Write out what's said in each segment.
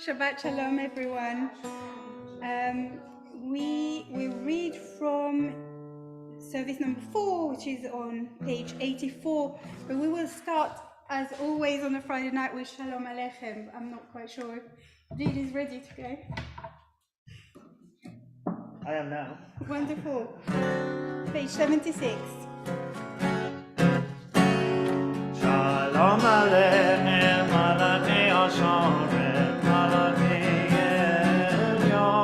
Shabbat Shalom, everyone. We will read from service number 4, which is on page 84, but we will start, as always on a Friday night, with Shalom Aleichem. I'm not quite sure if Deed is ready to go. I am now. Wonderful. Page 76. Shalom Aleichem, Malachei Hasharet, Malachei Elyon.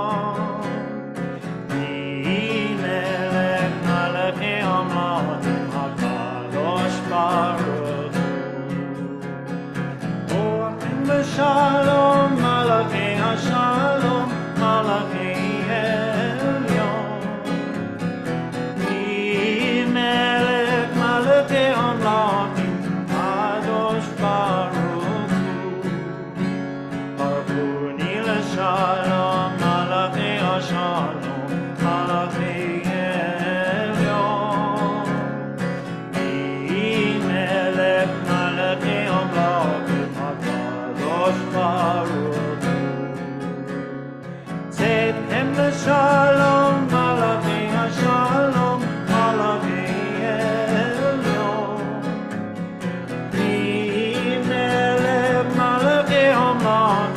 Melech Malachei Amladim, HaKadosh Baruch Hu. Orchim B'Shalom, Malachei Hashalom, Malachei Elyon. Melech Malachei Amladim, Shalom, Malachei Hashalom, Malachei Elyon. Melech Malachei Amladim, HaKadosh Baruch Hu. Tzedkem l'shalom, Malachei Hashalom, Malachei Elyon. Melech Malachei Amladim,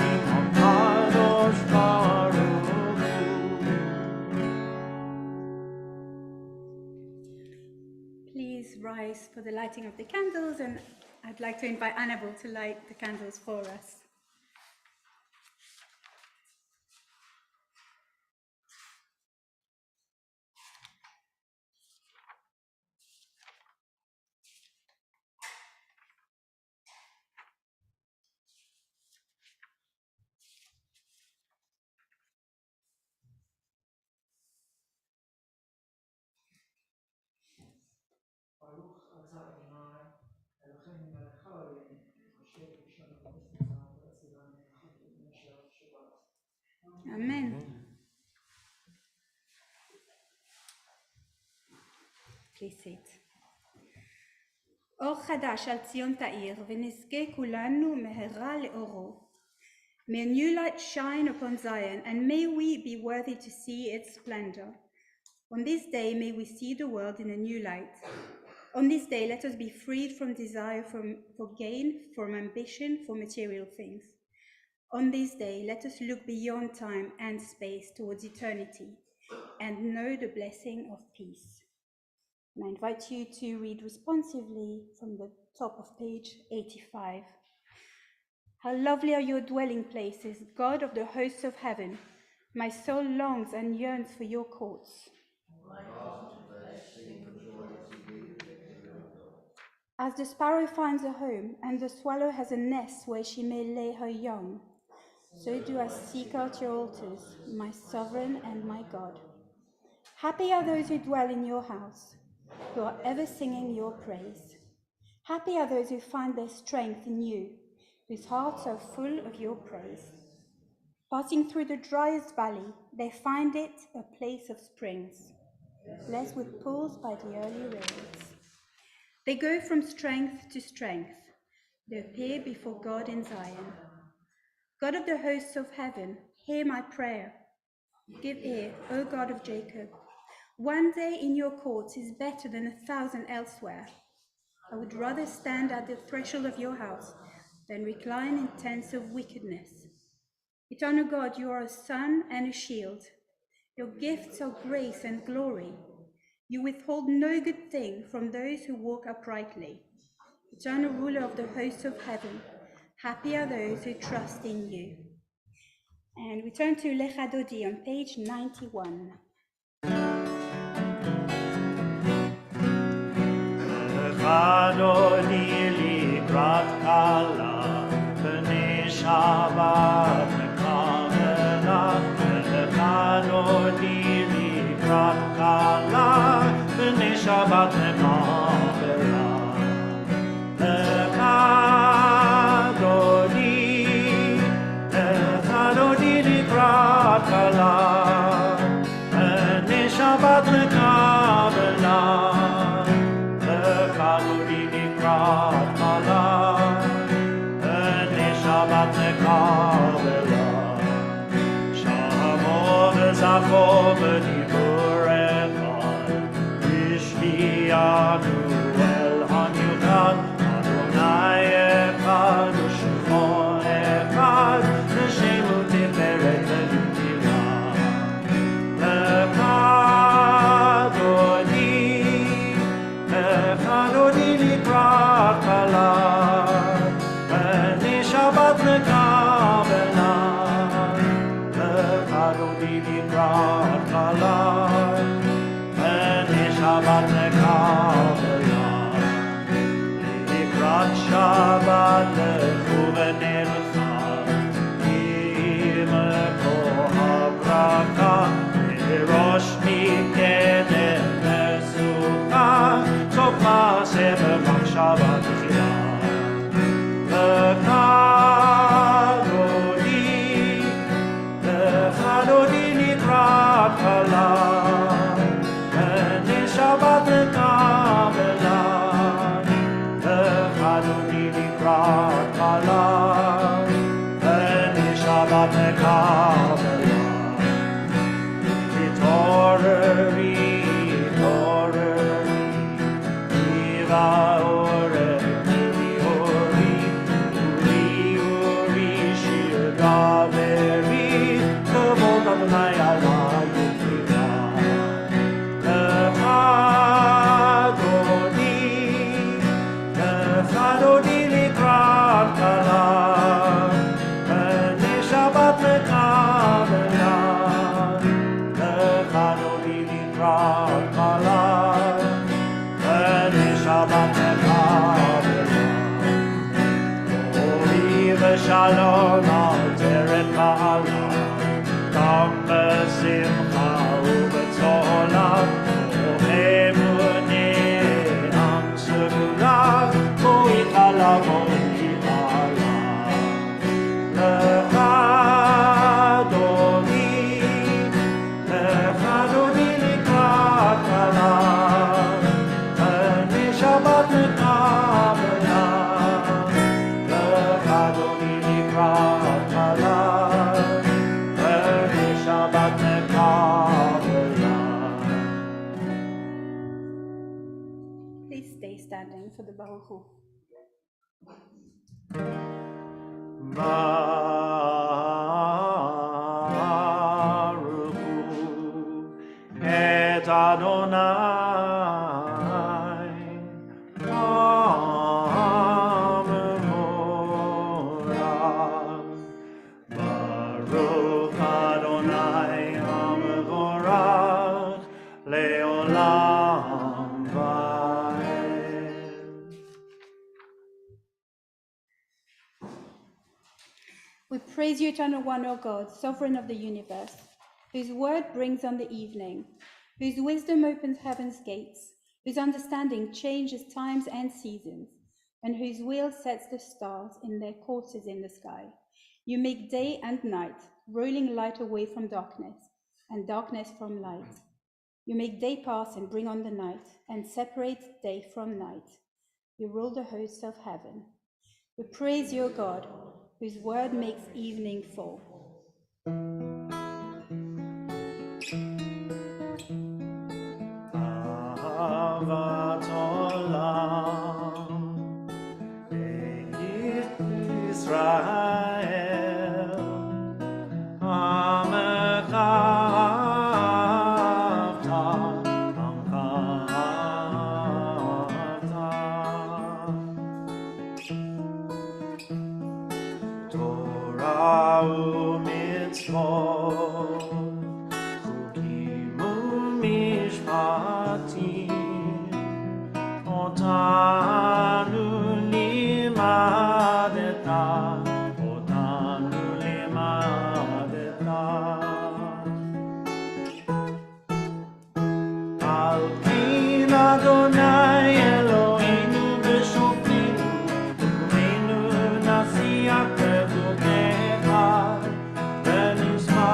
Please rise for the lighting of the candles, and I'd like to invite Annabelle to light the candles for us. Amen. Please sit. אור חדש על ציון תאיר, ונזכה כולנו מהרה לאורו. May a new light shine upon Zion, and may we be worthy to see its splendor. On this day, may we see the world in a new light. On this day, let us be freed from desire for gain, from ambition for material things. On this day, let us look beyond time and space towards eternity and know the blessing of peace. And I invite you to read responsively from the top of page 85. How lovely are your dwelling places, God of the hosts of heaven. My soul longs and yearns for your courts. As the sparrow finds a home, and the swallow has a nest where she may lay her young, so do I seek out your altars, my sovereign and my God. Happy are those who dwell in your house, who are ever singing your praise. Happy are those who find their strength in you, whose hearts are full of your praise. Passing through the driest valley, they find it a place of springs, blessed with pools by the early rains. They go from strength to strength. They appear before God in Zion. God of the hosts of heaven, hear my prayer. Give ear, O God of Jacob. One day in your courts is better than 1,000 elsewhere. I would rather stand at the threshold of your house than recline in tents of wickedness. Eternal God, you are a sun and a shield. Your gifts are grace and glory. You withhold no good thing from those who walk uprightly. Eternal ruler of the hosts of heaven, happy are those who trust in you. And we turn to Lecha Dodi on page 91. Lecha Dodi likrat kala, b'nei Shabbat mekabelah. Lecha Dodi likrat kala, b'nei Shabbat mekabelah. Lecha Dodi likrat kala, b'nei Shabbat mekabelah. Lecha Dodi likrat kala, b'nei Shabbat mekabelah. Shabbat lechuvenecha, imeko habraka, Rosh mikenen mesucha, Tov maaseh b'machshava tchila. L'chadodi likrat kala, B'nei Shabbat Kabbalat. L'chadodi likrat kala, B'nei Shabbat Kabbalat. Toreri, Iva ore, uri, shir gaveri, kavod Adonai alai yukira. L'chadodi likrat kala, B'nei Shabbat Kabbalat. L'chadodi likrat kala, B'nei Shabbat Kabbalat. Ori v'shalom al teret ba'ala, Tam b'simcha u'b'tzola, O'emuneh am segula, Mo'itala, Mo'itala. L'chadodi likrat kala, B'nei Shabbat Kabbalat. L'chadodi likrat kala, B'nei Shabbat Kabbalat. Please stay standing for the Baruch Hu. Baruch Hu et Adonai Hamevorach. Baruch Adonai Hamevorach leolam va'ed. We praise you, eternal one, O God, sovereign of the universe, whose word brings on the evening, whose wisdom opens heaven's gates, whose understanding changes times and seasons, and whose will sets the stars in their courses in the sky. You make day and night, rolling light away from darkness, and darkness from light. You make day pass and bring on the night, and separate day from night. You rule the hosts of heaven. We praise you, O God, whose word makes evening fall. Ahavat olam, Beit Yisrael, Amecha avta, Amcha avta. Torah u'mitzvot, Chukim u'mishpatim, Otanu limadeta, Otanu limadeta. Al kin Adonai Eloheinu b'shoftim, U'meinu nasiach b'chukecha, V'nishma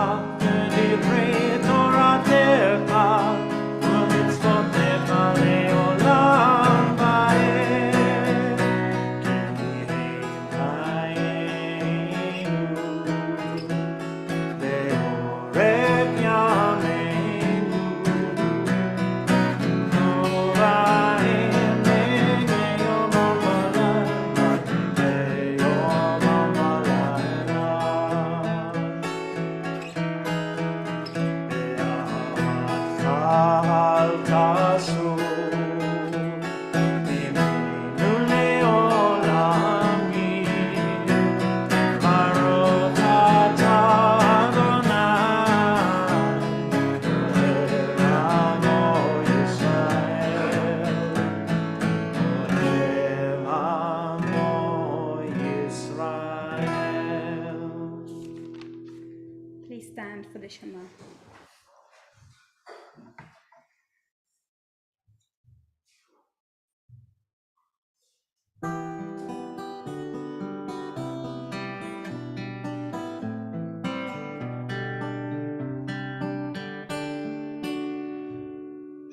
ושמע.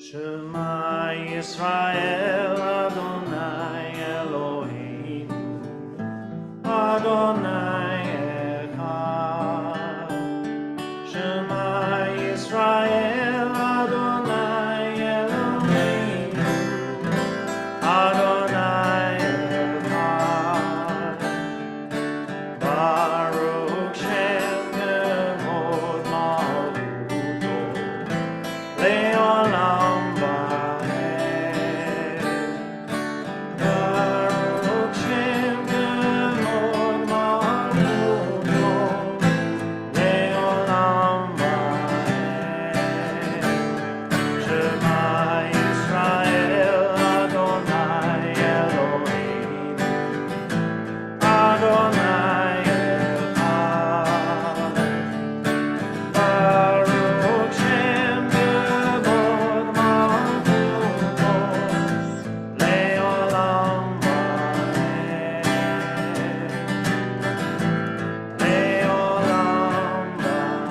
Shema Yisrael Adonai Eloheinu Adonai Echad. Shema Yisrael Adonai Eloheinu Adonai Echad. Baruch Shem Kevod Malchuto Le'olam Va'ed. Baruch Shem Kevod Malchuto Le'olam Va'ed. Shema Yisrael Adonai Eloheinu Adonai Echad. Baruch Shem Kevod Malchuto Le'olam Va'ed. Le'olam Va'ed.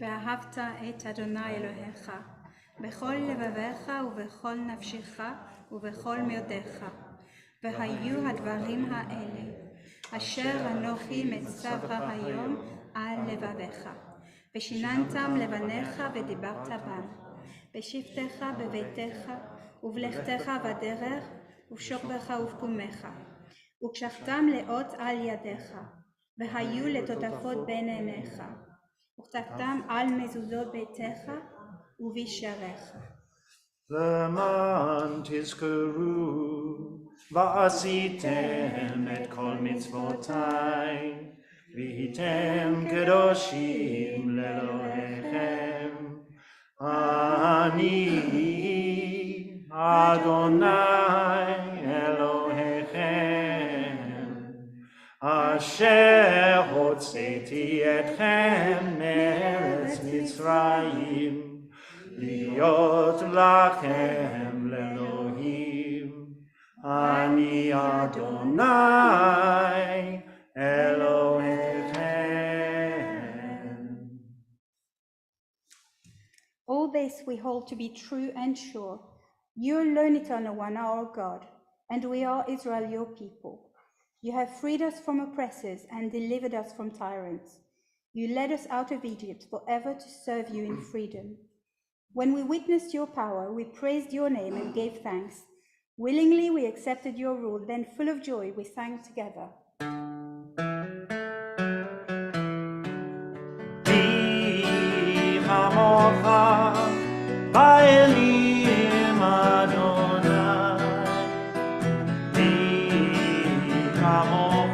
ואהבת את אדוני אלוהיך בכל לבביך ובכל נפשך ובכל מאודיך. והיו הדברים האלה אשר אנוכי מצווך היום על לבביך, ושיננתם לבניך ודיברת בם, בשבתך בביתך ובלכתך בדרך ובשוכבך ובקומך, וקשחתם לאות על ידיך, והיו לטוטפות בין עיניך, וכתבתם על מזוזות ביתך ובשעריך. למען תזכרו ועשיתם את כל מצוותיי והייתם קדושים לאלוהיכם. אני אדוני אלוהיכם אשר הוצאתי אתכם מארץ מצרים להיות לכם לאלוהים. אני אדוני אלוהיכם. All this we hold to be true and sure. You alone, eternal one, are our God, and we are Israel, your people. You have freed us from oppressors and delivered us from tyrants. You led us out of Egypt forever to serve you in freedom. When we witnessed your power, we praised your name and gave thanks. Willingly we accepted your rule, then full of joy we sang together. Ki chamoch ba'elim Adonai, ki chamoch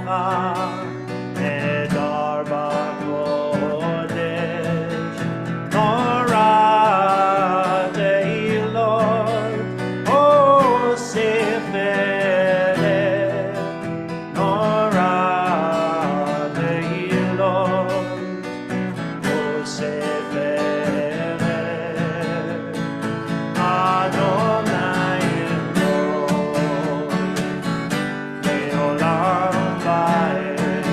nehedar b'kodesh, Torah tehilot osef eleh, Torah tehilot osef eleh. Adonai Eloi, le'olam va'ed.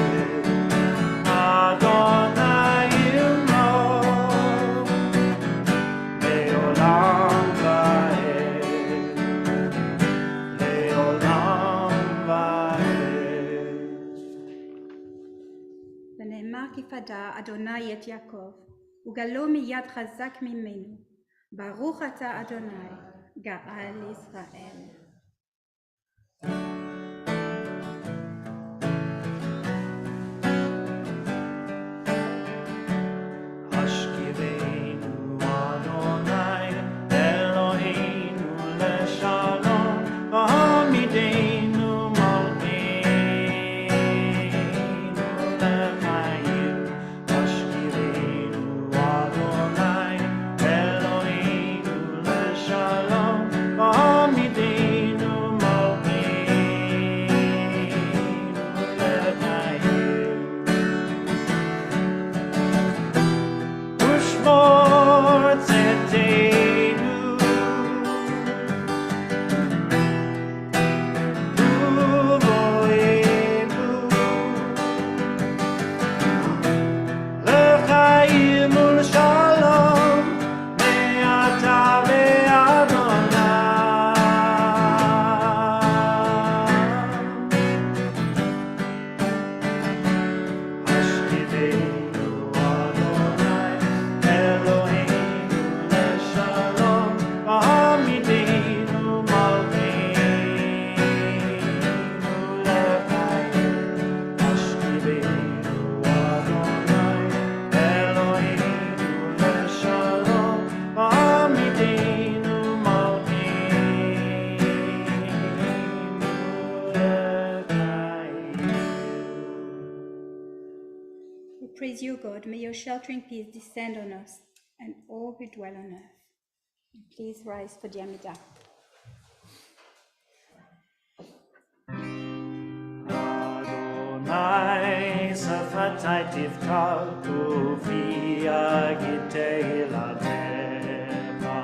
Adonai Eloi, le'olam va'ed. Le'olam va'ed. ונאמר כי פדה אדוני את יעקב, וגלו מיד חזק ממנו. ברוך אתה אדוני, גאל ישראל. Hashkivenu Adonai Eloheinu leshalom, v'hamidenu malkeinu l'chaim. Hashkivenu Adonai Eloheinu leshalom, v'hamidenu praise you, God. May your sheltering peace descend on us and all who dwell on earth. Please rise for the Amidah. Adonai safatai tifkal kufia gitei lateva.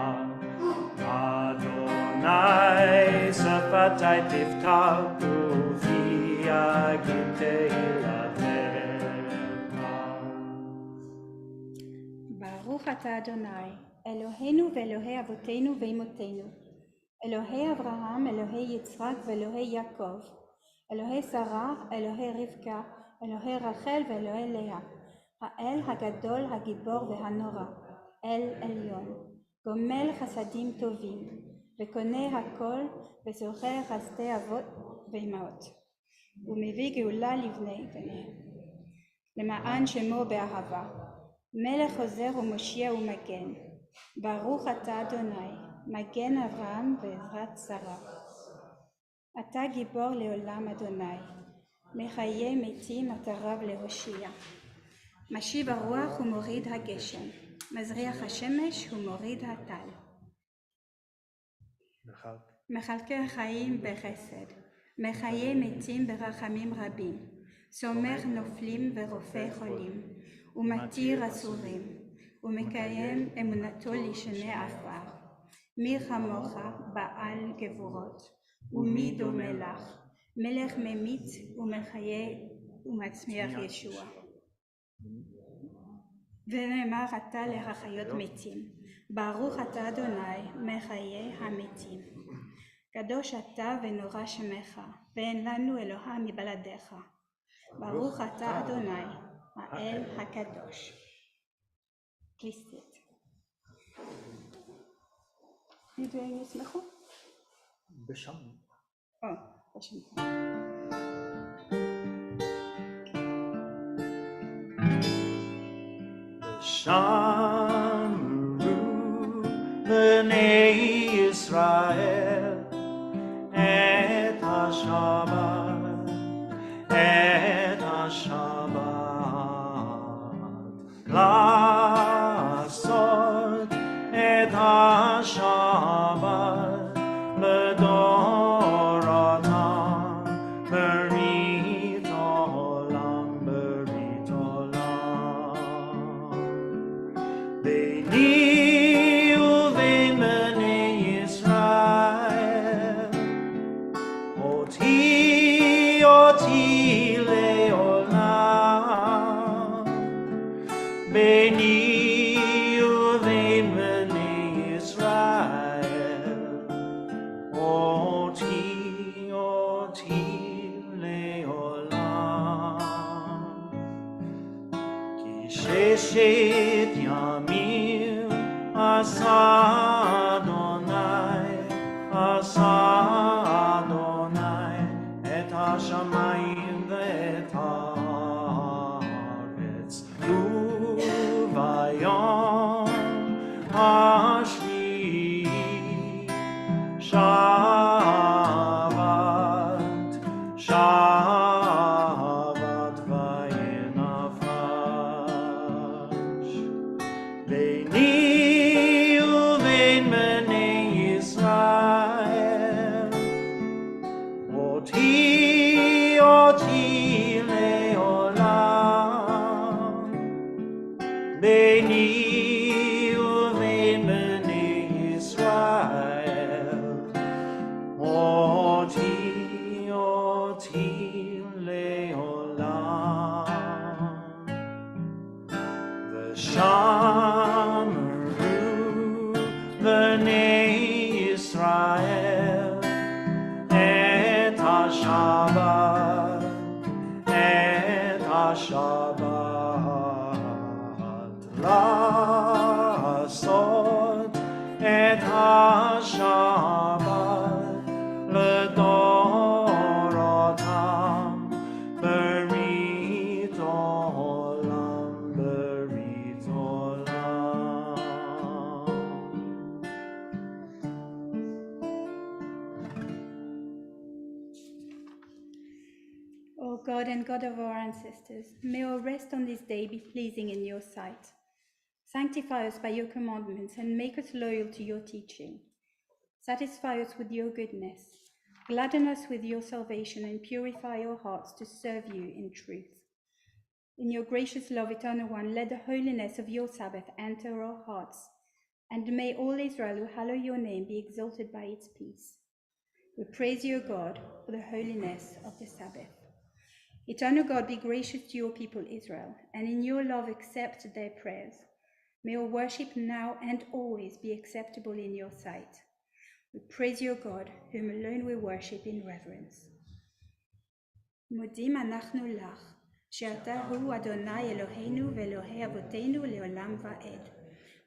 Adonai safatai tifkal kufia gitei lateva. Baruch atah Adonai, Eloheinu ve'Elohei avotenu ve'imotenu, Elohei Avraham, Elohei Yitzchak ve'Elohei Yaakov, Elohei Sarah, Elohei Rivka, Elohei Rachel ve'Elohei Leah, האל הגדול, הגיבור והנורא, אל עליון, גומל חסדים טובים, וקונה הכל, וזוכר חסדי אבות ואימהות, ומביא גאולה לבני בניהם, למען שמו באהבה, מלך עוזר ומושיע ומגן, ברוך אתה אדוני, מגן אברהם ועזרת שרה. אתה גיבור לעולם אדוני, מחיי מתים אתה רב להושיע. משיב הרוח ומוריד הגשם, מזריח השמש ומוריד הטל. מחלקי חיים בחסד, מחיי מתים ברחמים רבים, סומך נופלים ורופא חולים, ומתיר אסורים, ומקיים אמונתו לשני עפר. מי כמוך בעל גבורות, ומי דומה לך, מלך ממית ומחיה ומצמיח ישוע. ונאמר אתה להחיות מתים, ברוך אתה אדוני מחיי המתים. קדוש אתה ונורא שמך, ואין לנו אלוה מבלעדיך. ברוך אתה אדוני, האל הקדוש. כליסטית. ידועים ישמחו? בשם. בשם. שמרו בני ישראל את השבת, את השבת, לעשות את השבת לדורתם, ברית עולם, ברית עולם. ביני ובין בני ישראל, אותי לעולם. ביני ובין בני ישראל, אותי לעולם. כי ששת ימים עשה אדוני את השמיים ואת הארץ, וביום השביעי שבת וינפש. ביני ובין בני ישראל, God and God of our ancestors, may our rest on this day be pleasing in your sight. Sanctify us by your commandments and make us loyal to your teaching. Satisfy us with your goodness. Gladden us with your salvation and purify our hearts to serve you in truth. In your gracious love, Eternal One, let the holiness of your Sabbath enter our hearts, and may all Israel who hallow your name be exalted by its peace. We praise you, God, for the holiness of the Sabbath. Eternal God, be gracious to your people Israel, and in your love accept their prayers. May our worship now and always be acceptable in your sight. We praise you, God, whom alone we worship in reverence. מודים אנחנו לך, שאתה הוא אדוני אלוהינו ואלוהי אבותינו לעולם ועד.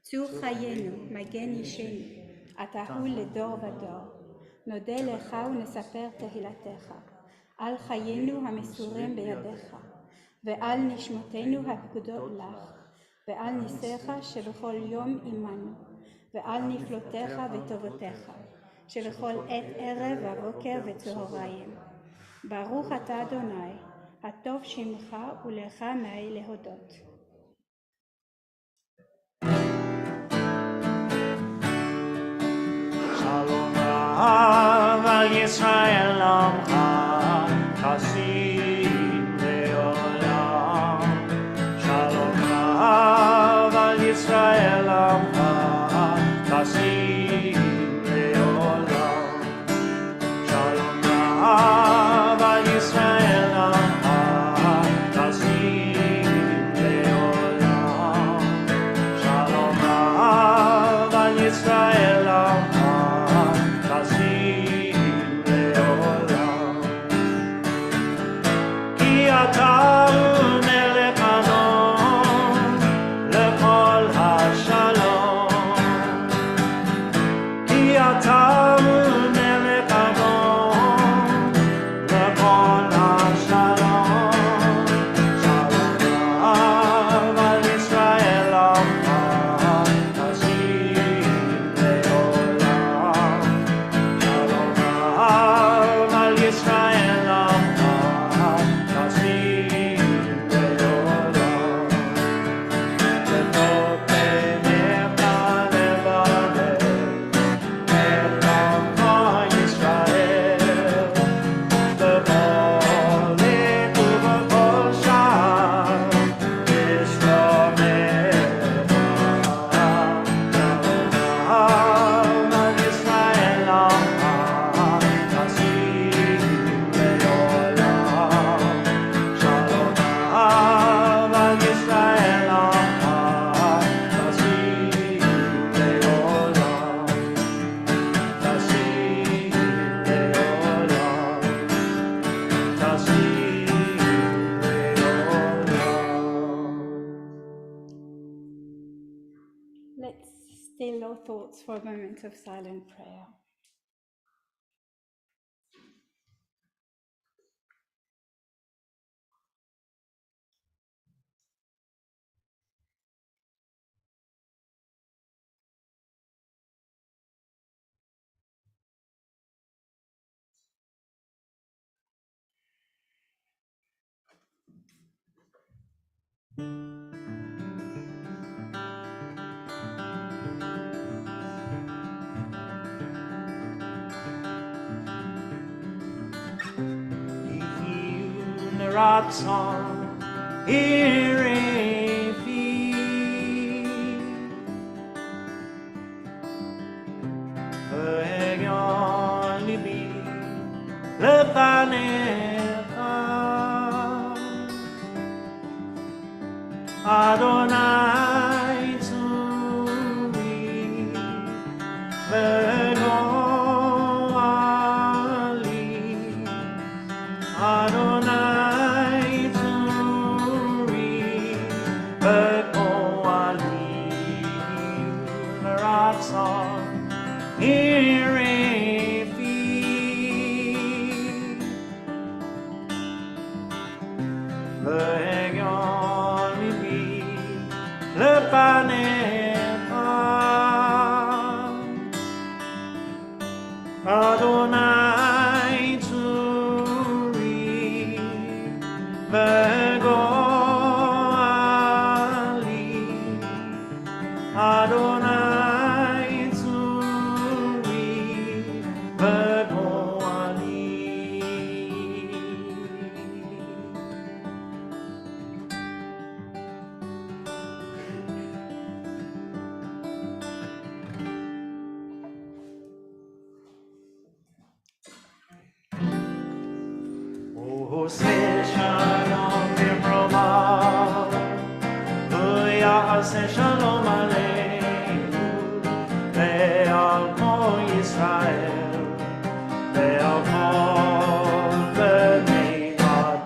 צור חיינו, מגן אישנו, אתה הוא לדור ודור. נודה לך ונספר תהילתך, על חיינו המסורים בידיך, ועל נשמותינו הפקודות לך, ועל ניסיך שבכל יום עמנו, ועל נפלותיך וטובותיך, שבכל עת ערב ובוקר וצהריים. ברוך אתה אדוני, הטוב שמך ולך נאה להודות. Shalom Rav al Yisrael Amcha Chasim Leolam. Shalom Rav al Yisrael Amcha Chasim Leolam. Shalom Rav al Yisrael Amcha Chasim Leolam. Shalom Rav al Yisrael Amcha Let's still our thoughts for a moment of silent prayer. Ratzon Irefi Ve'egon libi lefanecha Adonai tzuri ve'egon ali Adonai Adonai tzuri Shalom Bimroma, Shalom Aleinu, Ve'al Kol Yisrael, Ve'al Kol Bnei Adam.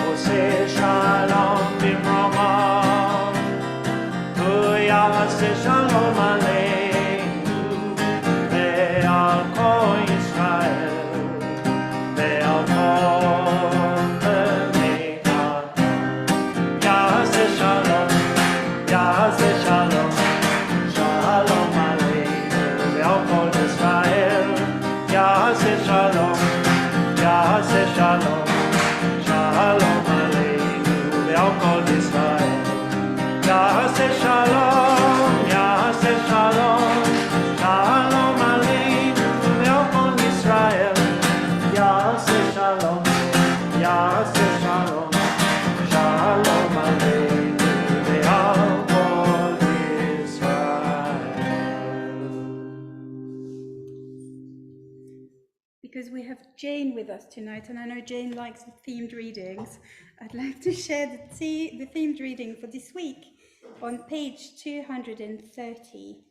Oseh Shalom Bimroma, Shalom Aleinu, Ve'al Kol Yisrael, Ve'al Kol Bnei Adam. Yaseh Shalom, Yaseh Shalom, Shalom Aleinu, Ve'al Kol Yisrael. Yaseh Shalom, Yaseh Shalom, Shalom Aleinu, Ve'al Kol Yisrael. Yaseh Shalom, Yaseh Shalom, Shalom Aleinu, Ve'al Kol Yisrael. Yaseh Shalom, Yaseh Shalom, Shalom Aleinu, Ve'al Kol Yisrael. Because we have Jane with us tonight, and I know Jane likes themed readings, I'd like to share the themed reading for this week on page 230.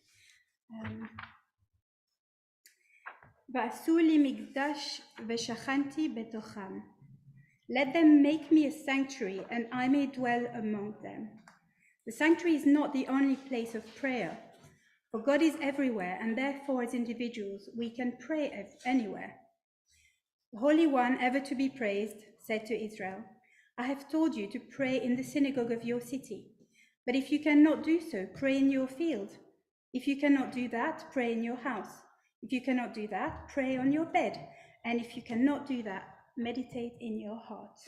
Va'asu li mikdash v'shachanti betocham. Let them make me a sanctuary, and I may dwell among them. The sanctuary is not the only place of prayer, for God is everywhere, and therefore as individuals we can pray anywhere. The Holy One, ever to be praised, said to Israel, I have told you to pray in the synagogue of your city. But if you cannot do so, pray in your field. If you cannot do that, pray in your house. If you cannot do that, pray on your bed. And if you cannot do that, meditate in your heart.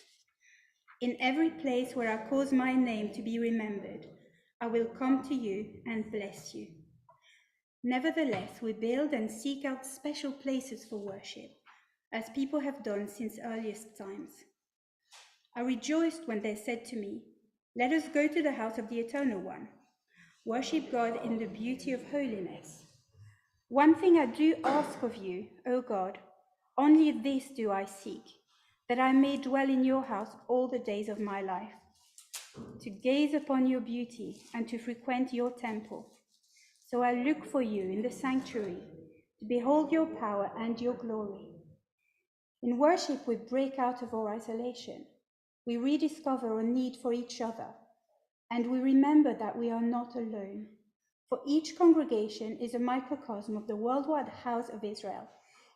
In every place where I cause my name to be remembered, I will come to you and bless you. Nevertheless, we build and seek out special places for worship, as people have done since earliest times. I rejoiced when they said to me, let us go to the house of the Eternal One, worship God in the beauty of holiness. One thing I do ask of you, O God, only this do I seek, that I may dwell in your house all the days of my life, to gaze upon your beauty and to frequent your temple. So I look for you in the sanctuary, to behold your power and your glory. In worship, we break out of our isolation. We rediscover our need for each other, and we remember that we are not alone. For each congregation is a microcosm of the worldwide house of Israel.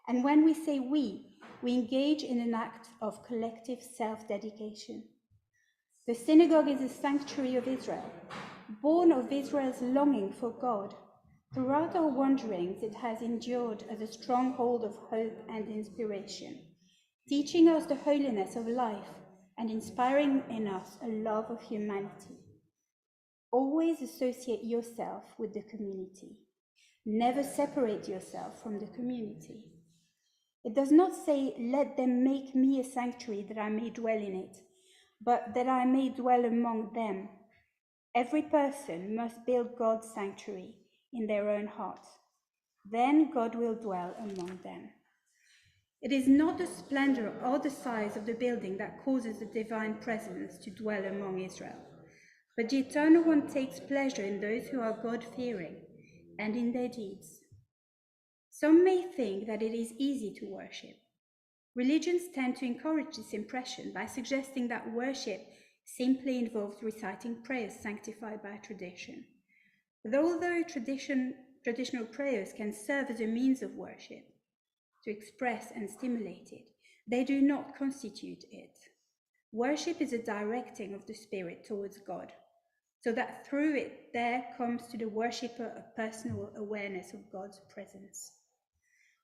And when we say we engage in an act of collective self-dedication. The synagogue is a sanctuary of Israel, born of Israel's longing for God. Throughout our wanderings, it has endured as a stronghold of hope and inspiration, teaching us the holiness of life and inspiring in us a love of humanity. Always associate yourself with the community. Never separate yourself from the community. It does not say, let them make me a sanctuary that I may dwell in it, but that I may dwell among them. Every person must build God's sanctuary in their own hearts. Then God will dwell among them. It is not the splendor or the size of the building that causes the divine presence to dwell among Israel, but the Eternal One takes pleasure in those who are God-fearing and in their deeds. Some may think that it is easy to worship. Religions tend to encourage this impression by suggesting that worship simply involves reciting prayers sanctified by tradition. But although traditional prayers can serve as a means of worship, to express and stimulate it, they do not constitute it. Worship is a directing of the Spirit towards God, so that through it there comes to the worshipper a personal awareness of God's presence.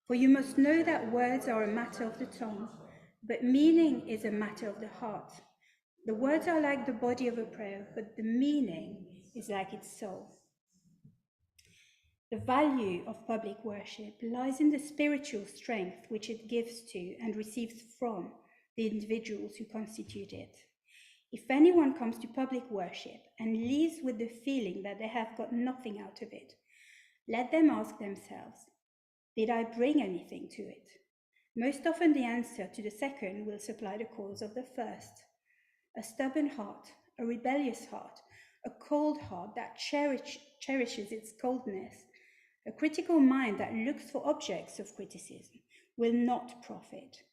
For you must know that words are a matter of the tongue, but meaning is a matter of the heart. The words are like the body of a prayer, but the meaning is like its soul. The value of public worship lies in the spiritual strength which it gives to and receives from the individuals who constitute it. If anyone comes to public worship and leaves with the feeling that they have got nothing out of it, let them ask themselves, did I bring anything to it? Most often the answer to the second will supply the cause of the first. A stubborn heart, a rebellious heart, a cold heart that cherishes its coldness, a critical mind that looks for objects of criticism will not profit.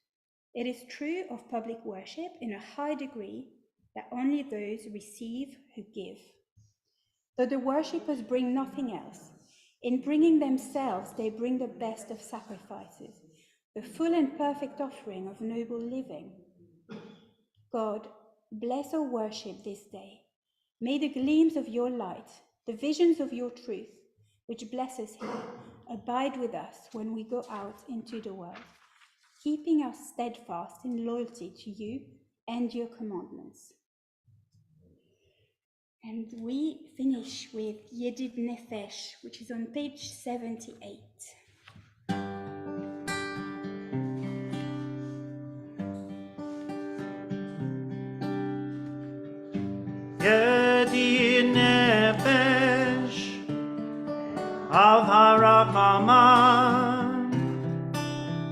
It is true of public worship in a high degree that only those receive who give. Though the worshippers bring nothing else, in bringing themselves they bring the best of sacrifices, the full and perfect offering of noble living. God, bless our worship this day. May the gleams of your light, the visions of your truth, which bless us here, abide with us when we go out into the world, keeping us steadfast in loyalty to you and your commandments. And we finish with Yedid Nefesh, which is on page 78. Yedid Nefesh of Harakaman,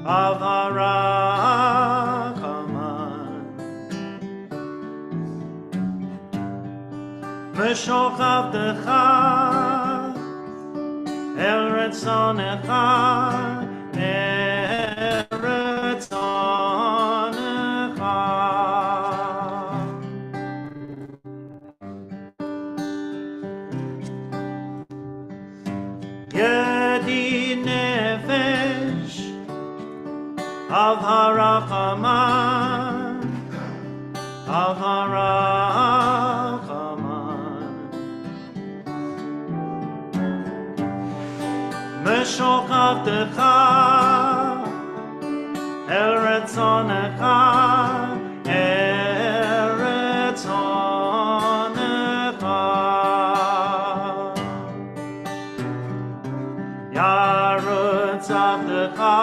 of Harakaman, Meshoch Avdecha, El Retzonecha, El Retzonecha. Yedid Nefesh of Harakaman, of Harakaman, Meshoch Avdecha, El Retzonecha, El Retzonecha. Yarutz Avdecha,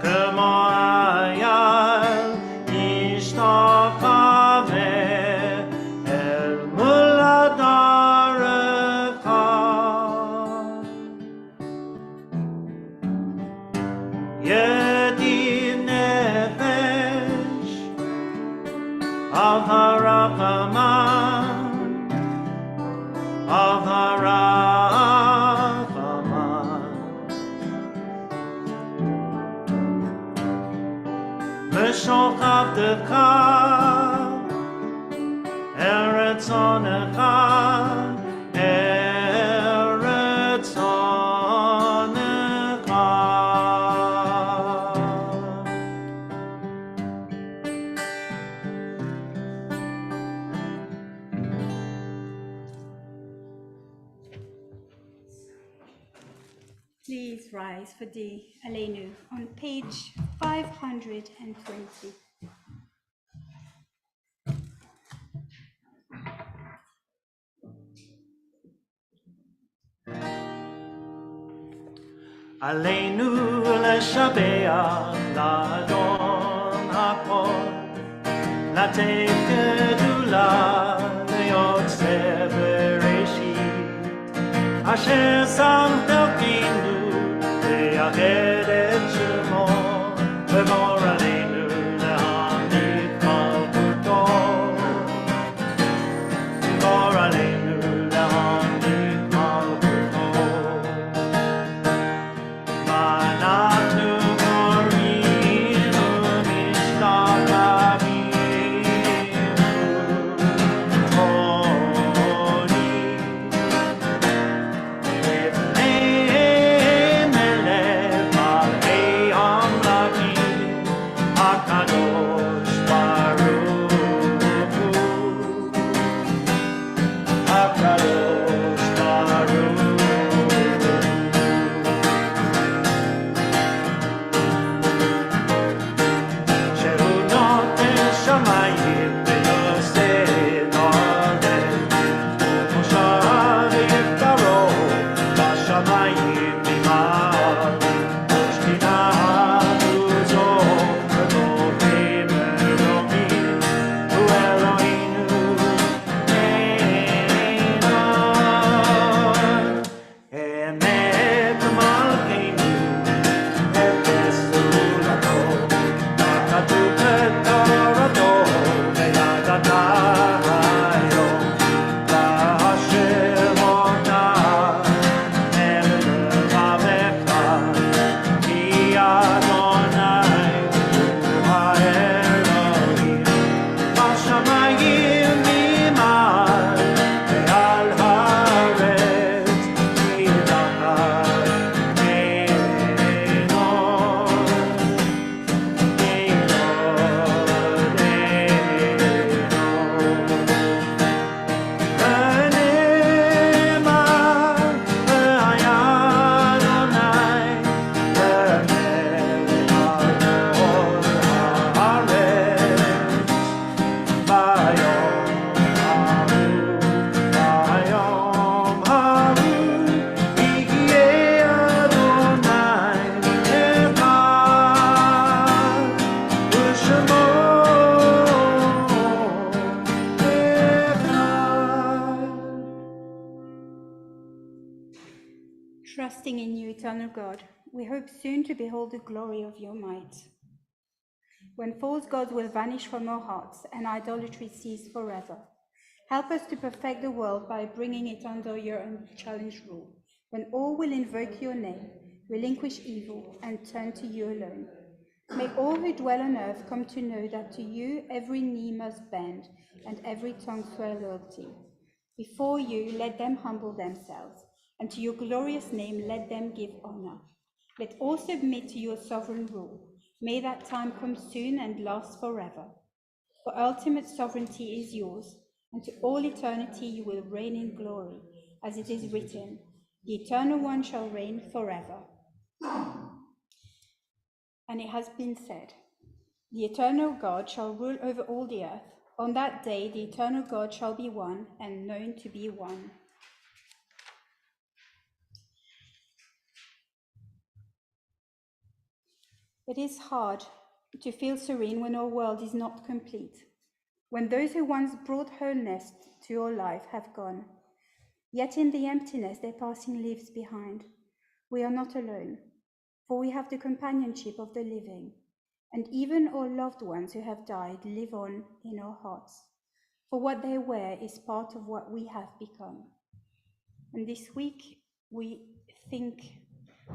Kemo Ayal, Ishtachave, El Muladarecha. Yedid Nefesh of Harakaman, of Harakaman, Meshoch Avdecha, El Retzonecha, El Retzonecha. Please rise for the Aleinu on page 520. Aleinu leshabeach la'adon hakol, לתת גדולה ליוצא בראשית, אשר שם תלכינו ויחד את שמו, וגורלנו להעניק מלכותו, גורלנו להעניק מלכותו. ואנחנו קוראים ומשתחווים לפני מלך eternal God, we hope soon to behold the glory of your might, when false gods will vanish from our hearts and idolatry cease forever. Help us to perfect the world by bringing it under your unchallenged rule, when all will invoke your name, relinquish evil, and turn to you alone. May all who dwell on earth come to know that to you every knee must bend and every tongue swear loyalty. Before you, let them humble themselves, and to your glorious name let them give honor. Let all submit to your sovereign rule. May that time come soon and last forever. For ultimate sovereignty is yours, and to all eternity you will reign in glory, as it is written, the Eternal One shall reign forever. And it has been said, the eternal God shall rule over all the earth. On that day, the eternal God shall be one and known to be one. It is hard to feel serene when our world is not complete, when those who once brought wholeness to your life have gone. Yet in the emptiness their passing leaves behind, we are not alone, for we have the companionship of the living, and even our loved ones who have died live on in our hearts, for what they were is part of what we have become. And this week we think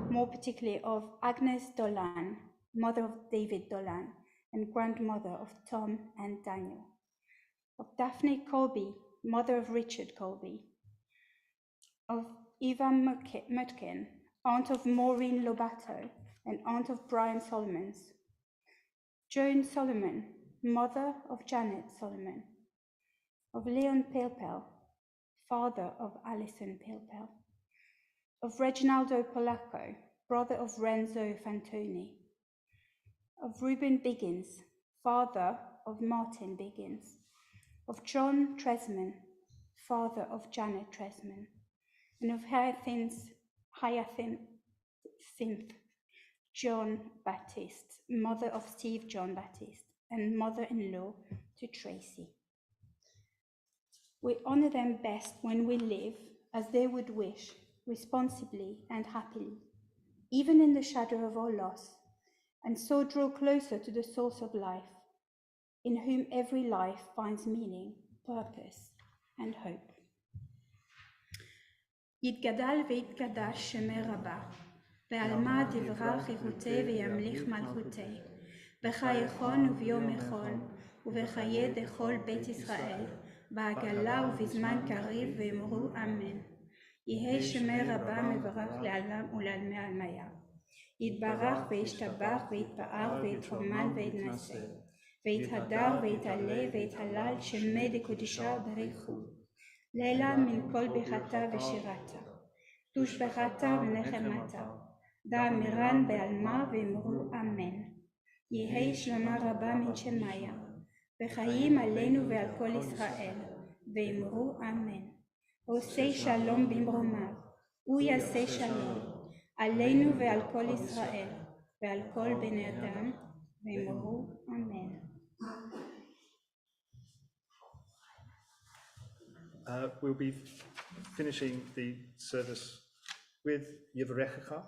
more particularly of Agnes Dolan, mother of David Dolan and grandmother of Tom and Daniel, of Daphne Colby, mother of Richard Colby, of Eva Mutkin, aunt of Maureen Lobato and aunt of Brian Solomons, Joan Solomon, mother of Janet Solomon, of Leon Pilpel, father of Alison Pilpel, of Reginaldo Polacco, brother of Renzo Fantoni, of Reuben Biggins, father of Martin Biggins, of John Tresman, father of Janet Tresman, and of Hyacinth John Baptiste, mother of Steve John Baptiste, and mother-in-law to Tracy. We honor them best when we live as they would wish, responsibly and happily, even in the shadow of our loss, and so draw closer to the source of life, in whom every life finds meaning, purpose, and hope. יתגדל ויתקדש שמי רבה, ועלמא דברך חירותי וימליך מלכותי, בחייכון וביום יכול, ובחיי דכל בית ישראל, בעגלה ובזמן קריב ואמרו אמן. יהי שמי רבה מברך לעלם ולעלמי עלמיה. יתברך וישתבח ויתפאר ויתרומן ויתנשא, ויתהדר ויתעלה ויתהלל שמי דקודשה בריחו. לילה מן כל ברכתה ושירתה, תושבחתה ונחמתה, דא אמירן בעלמה ואמרו אמן. יהי שלמה רבה מן שמיה, וחיים עלינו ועל כל ישראל, ואמרו אמן. עושה שלום במרומיו, הוא יעשה שלום, עלינו ועל כל ישראל, ועל כל בני אדם, ואמרו אמן. We'll be finishing the service with Yevarechecha.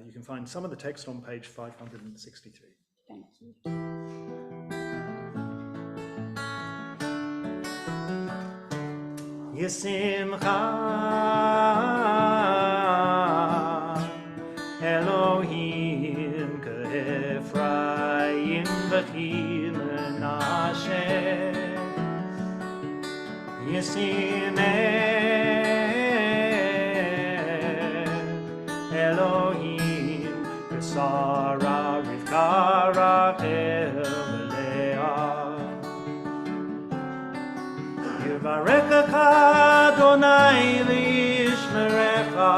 You can find some of the text on page 563. Thank you. Yesimcha Elohim K'Ephraim V'chi Menashe Elohim Sarah Rivka Rachel Leah Yivarechecha Adonai V'yishmerecha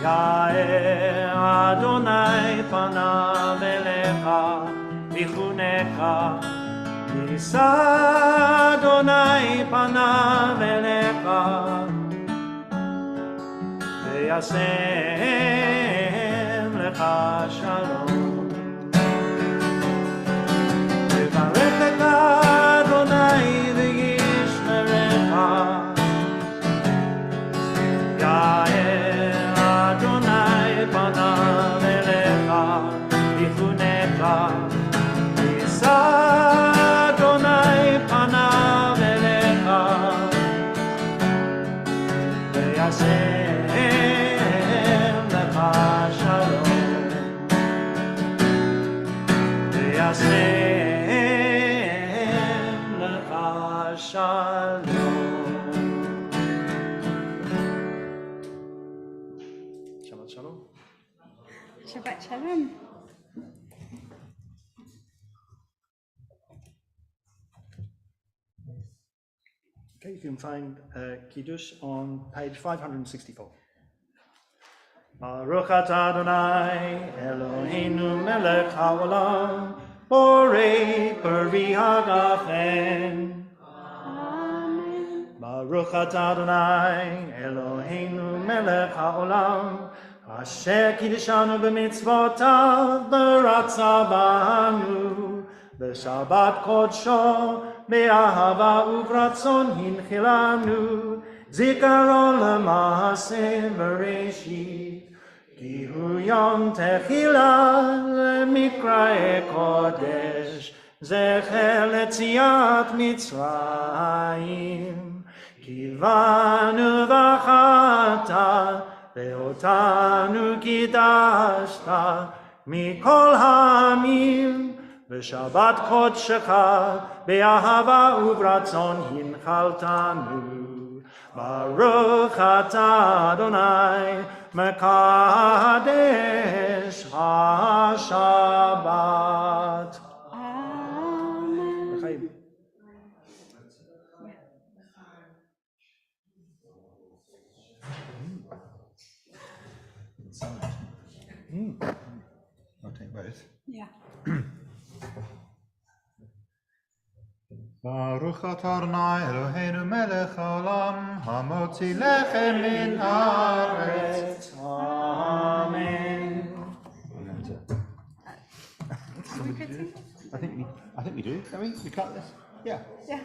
Ya'er Adonai panav elecha V'chunecha Yisa Adonai panav elecha V'yasem lecha shalom V'varechecha Adonai v'yishmerecha Ya'er ויעשם לך שלום. Shabbat Shalom. Shabbat Shalom. Okay, you can find Kiddush on page 564. Baruch atah Adonai Eloheinu melech haolam borei peri hagafen. Amen. Baruch atah Adonai Eloheinu melech haolam asher kiddishanu b'mitzvotav b'ratza banu b'shabbat kodsho be'ahava u'vratzon hinchilanu zikaron l'maaseh bereshit ki hu yom techila lemikrae kodesh zecher letziat Mitzrayim kivanu v'chata ve'otanu kiddashta mikol ha'amim v'shabbat kodshecha be'ahava u'vratzon hinchaltanu. Baruch atah Adonai mekadesh ha-shabbat. Amen. L'chaim. I'll take both. Yeah. Baruch atah Adonai Eloheinu melech haolam hamotzi lechem min haaretz. Amen. I think we do. Don't we? We cut this. Yeah. Yeah.